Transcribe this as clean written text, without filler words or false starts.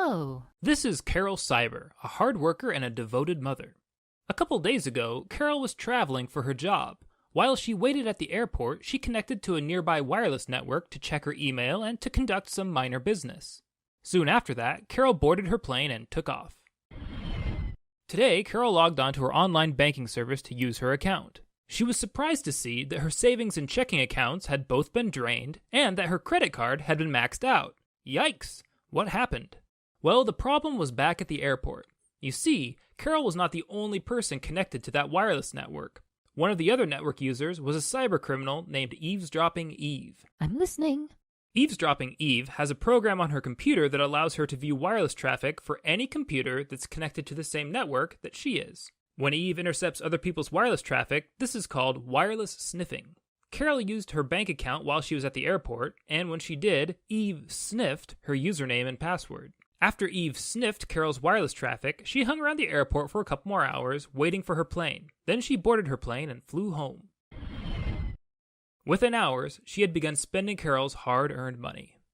Oh. This is Carol Cyber, a hard worker and a devoted mother. A couple days ago, Carol was traveling for her job. While she waited at the airport, she connected to a nearby wireless network to check her email and to conduct some minor business. Soon after that, Carol boarded her plane and took off. Today, Carol logged onto her online banking service to use her account. She was surprised to see that her savings and checking accounts had both been drained and that her credit card had been maxed out. Yikes! What happened? Well, the problem was back at the airport. You see, Carol was not the only person connected to that wireless network. One of the other network users was a cybercriminal named Eavesdropping Eve. I'm listening. Eavesdropping Eve has a program on her computer that allows her to view wireless traffic for any computer that's connected to the same network that she is. When Eve intercepts other people's wireless traffic, this is called wireless sniffing. Carol used her bank account while she was at the airport, and when she did, Eve sniffed her username and password. After Eve sniffed Carol's wireless traffic, she hung around the airport for a couple more hours, waiting for her plane. Then she boarded her plane and flew home. Within hours, she had begun spending Carol's hard-earned money.